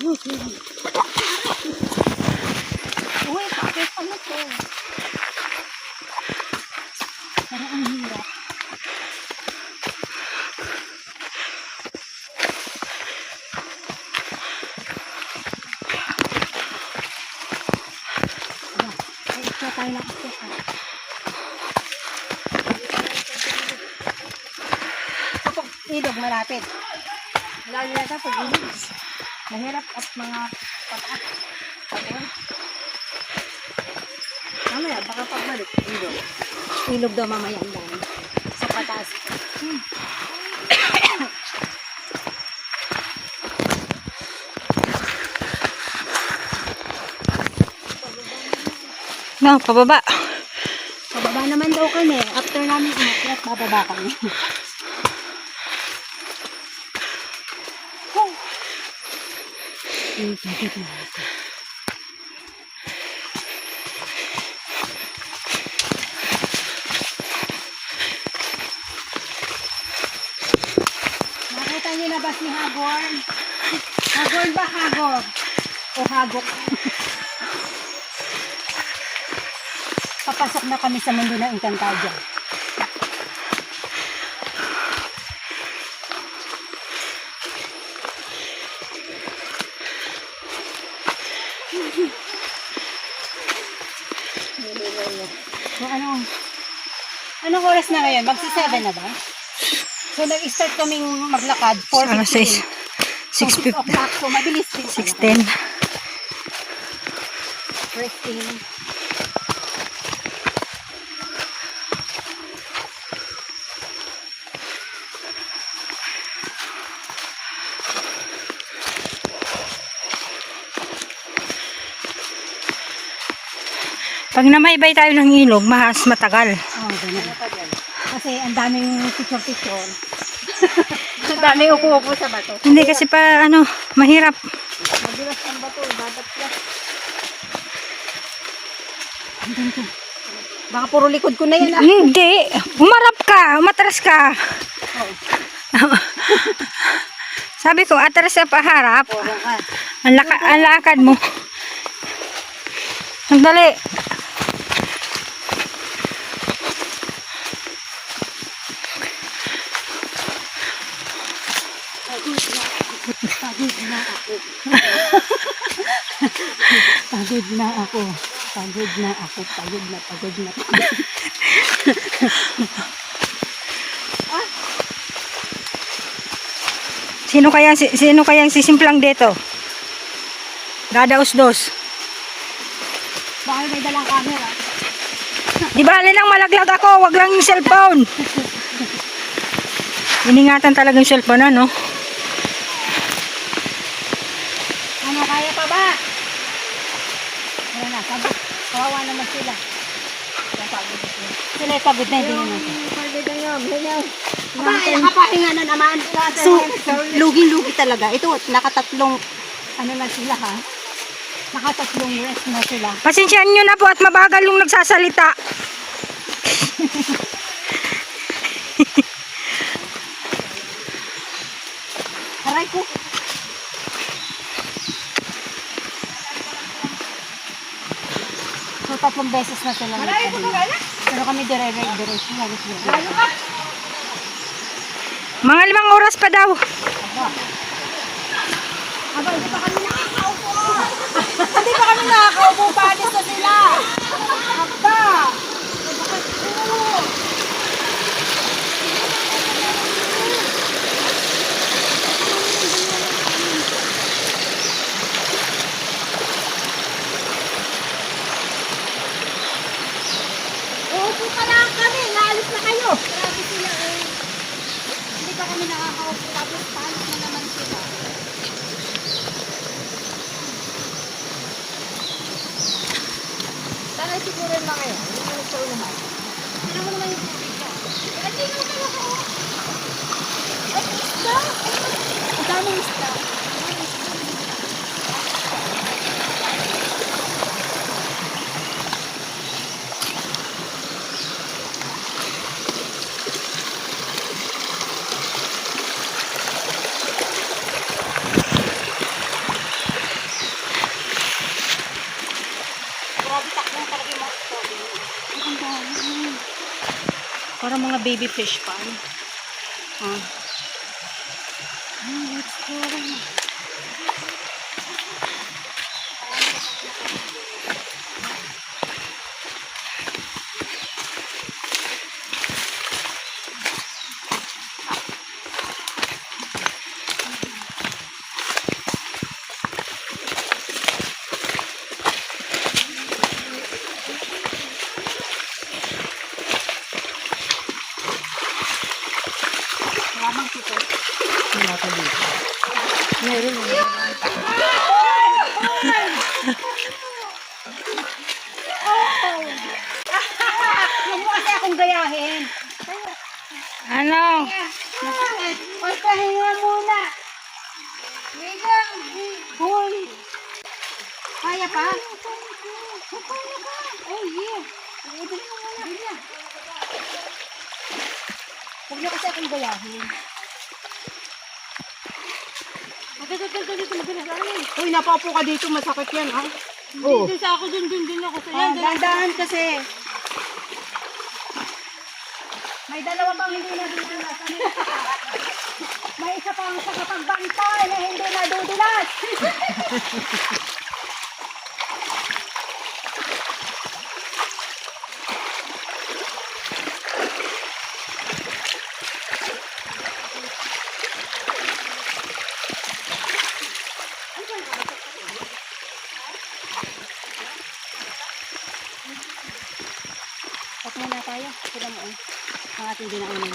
Uy, bakit pala to? Parang ang hirap. Ay, ito tayo lang ito. Kapag ilog malapit. Lalo na ito pag ilog. Mahirap at mga pataas. Mamaya, baka pagbalik. Ilog. Ilog daw mamaya ang dami. Sa pataas. No, pababa. Pababa naman daw kami. After namin umakyat, bababa kami. Nakita niyo na ba si Hagorn? Hagorn ba Hagor? O Hagok? Papasok na kami sa mundo ng Encantadia. So, anong oras na ngayon? Magsi-7 na ba? So, nag-start kaming maglakad. 4:15. 6:50. So, mabilis din. 6:10. Resting. Pag namaybay tayo ng ilog, mas matagal. Ganun. Kasi ang daming picture-picture. Ang daming upo-upo sa bato. Hindi kasi pa, mahirap. Madulas ang bato, babat ka. Baka puro likod ko na yan. Hindi. Umarap ka. Umatras ka. Sabi ko, atras sa paharap. Ang lakad mo. Sandali. Pagod na ako. Pagod na ako. Pagod na ako. Pagod na. Sino kaya ang sisimplang dito? Dadaos-dos. Baka may dalang camera. Di ba lang malaglag ako, wag lang yung cellphone. Iningatan talaga yung cellphone, ano? Ano, kaya pa ba? Wala na, pagod. Kawawa naman sila. Sila ay pagod na, hindi naman. Pagod na yun. Aba, nakapahinga na naman. So, lugi-lugi talaga. Ito, nakatatlong, na sila ha? Nakatatlong rest na sila. Pasensyahan nyo na po at mabagal yung nagsasalita. Aray ko. So, 3 beses na sila. Pero kami dire-diretso. Mga 5 oras pa daw. Aba, hindi pa kami nakakaupo. Hindi pa kami nakakaupo. Panis na sila. Aba. Uupo ka lang kami. Naalis na kayo. Grabe sila eh. Hindi pa kami nakakaupo. Tapos panis na naman sila. Sana siguro lang kayo. Hindi mo sa unahan. Hindi mo naman yung tubig ka. Hindi mo ka ako. Ay, isda! Ang daming isda. Parang mga baby fish pa. Ah. Let's go. Lamang dito. Wala ka dito. Meron. Huwag mo kasi akong gayahin. Ano? Huwag pahinga muna. Hoy. Kaya pa? Oh, yeah. Ibili mo muna. Bili. Huwag niyo kasi akong gayahin. Uy, napaupo ka dito. Masakit yan, ha? Oo. Hindi sa ako dun ako sa yan. Dandahan kasi. May dalawa pang hindi nadudulas. Ano yung isa pa? May isa pang sa kapagbantay na hindi nadudulas. Pat muna tayo. Sila mo ang ating dinaanan.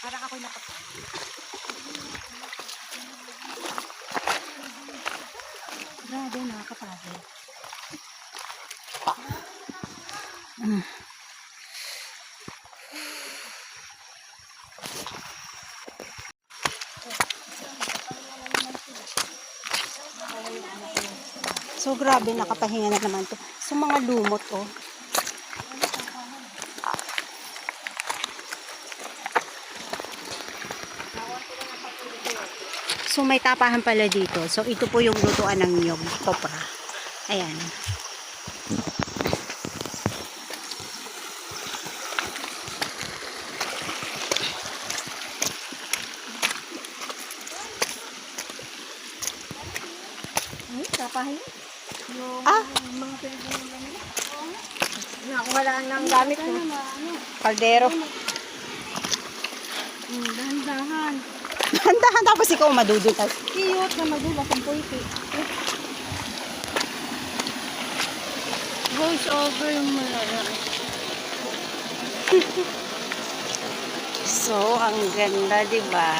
Para ako'y nakapag. Grabe, nakakapagod. So grabe, nakapahinga na naman to. So mga lumot, oh. So may tapahan pala dito. So ito po yung lutuan ng niyog, kopra. Ayan. Ay, tapahan yun. Mga pinagmumula nila. Nakuha lang ng gamit ko. Kaldero. Dahan-dahan. Dahan-dahan tapos ikaw madudulas. Cute na madulas ang puiti. Voice over yung malalaki. So, ang ganda, di ba?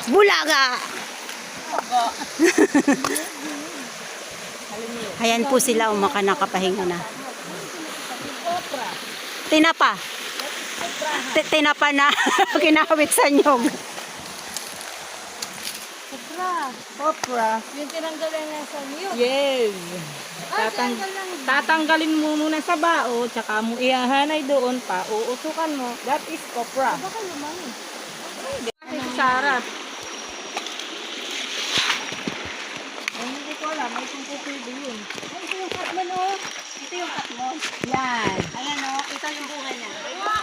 Bulaga! Ayan po sila, nakapahinga na. Tinapa. Tinapa na. Kinakawit sa nyog. Opera. Yung tinanggalan na sa mute. Yes. Tatanggalin mo muna sa bao, tsaka mo ihahanay doon pa, uusukan mo. That is copra. Baka naman eh. Si Sarah. Hindi ko alam. May kung pupwede yun. Ay, ito yung katmon, oh. Ito yung katmon. Yan. Ayan, oh. Ito yung bunga niya.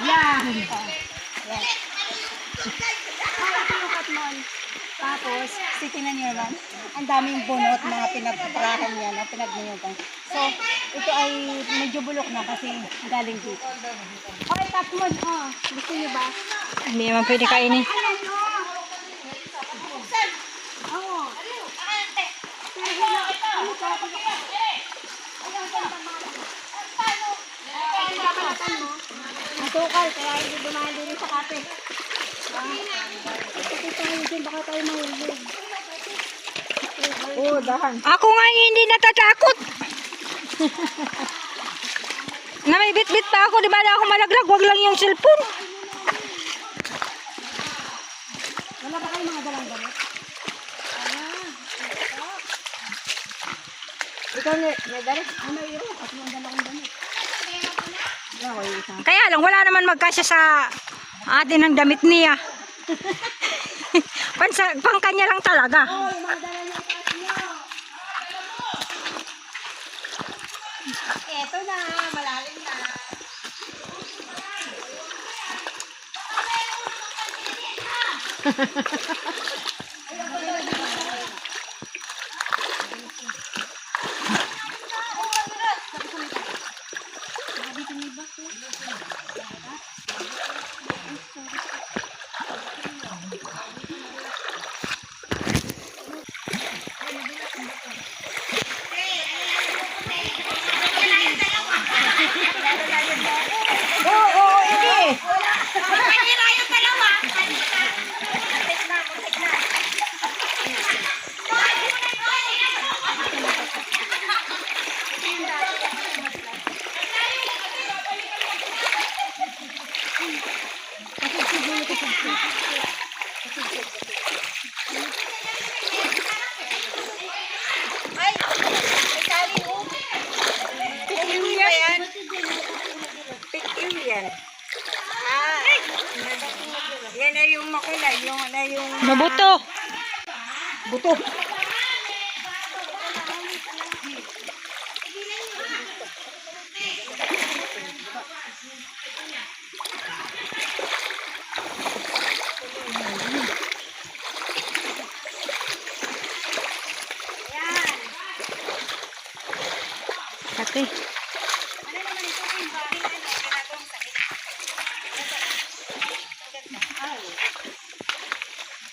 Yan. Yan. Ito yung katmon. Tapos, titingnan niyo naman, ang daming bunot, mga pinagprahan niya, na pinagniyugan. So, ito ay medyo bulok na kasi galing dito. Okay, katmon, oh. Gusto niyo ba? Hindi naman pwede kainin. Ayan, oh. Oo. Matukal, kaya hindi dumaan din sa kape. Kasi tayo din, baka tayo mahulog. Oh, dahan. Ako nga yung hindi natatakot. Na may bit-bit pa ako, di ba na ako malaglag, wag lang yung cellphone. Wala pa kayo mga dalang gamit? Ikaw may damit? Kaya lang, wala naman magkasya sa atin ng damit niya. Pang kanya lang talaga. Eto na, malalim na. Yan na yung makulay, yung Mabuto. buto. Ate.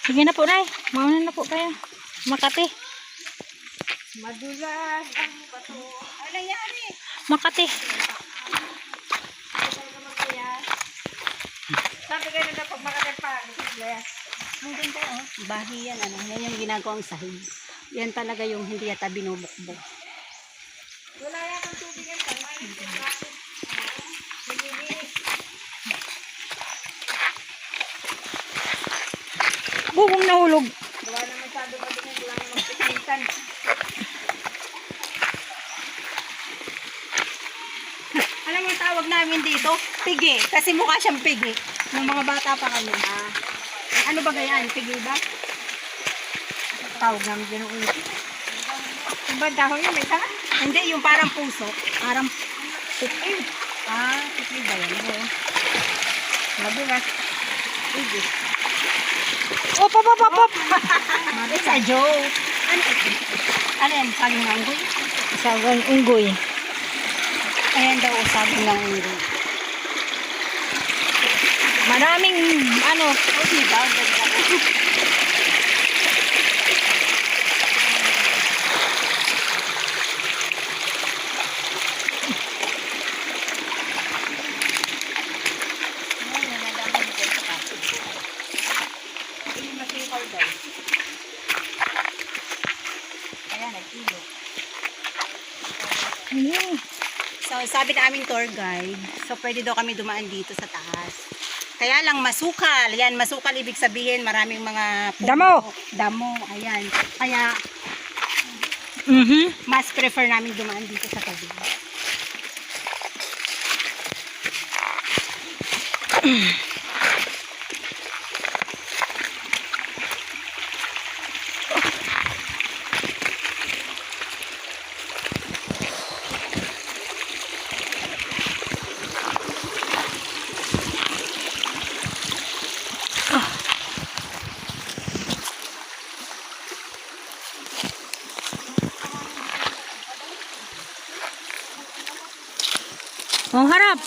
Sige na po, Nay. Mauna na po kayo. Makati. Madulas ang bato. Ano nangyari? Makati. Sabi kayo na pag makatepa. Ang ganda oh. Bahi yan, ano. Yan yung ginagawang sahig. Yan talaga yung hindi yata binubukbok. Wala yan ang tubig yan. Bubong nahulog. Gawa naman sabi mo din lang magpitintan. Alam mo yung tawag namin dito? Pigi. Kasi mukha siyang pigi. Nung mga bata pa kami. Ano ba ganyan? Pigi ba? Tawag namin din ang ulit. Yung ba dahon yun? May saka? Hindi, yung parang puso. Parang pigi. Pigi ba yan? Oo. Madulas. Uy, Op, op, op, op, op. It's a joke. Ano yan? Saging ng unggoy? Sagang unggoy. Ayan daw, saging ng unggoy. Maraming, ano, O, diba? Ganda ko. ayun. So, sabi na aming tour guide, so pwede daw kami dumaan dito sa taas. Kaya lang masukal. Yan, masukal ibig sabihin maraming mga puno, Damo. Damo, ayan. Kaya mas prefer namin dumaan dito sa tabi. Oh, harap.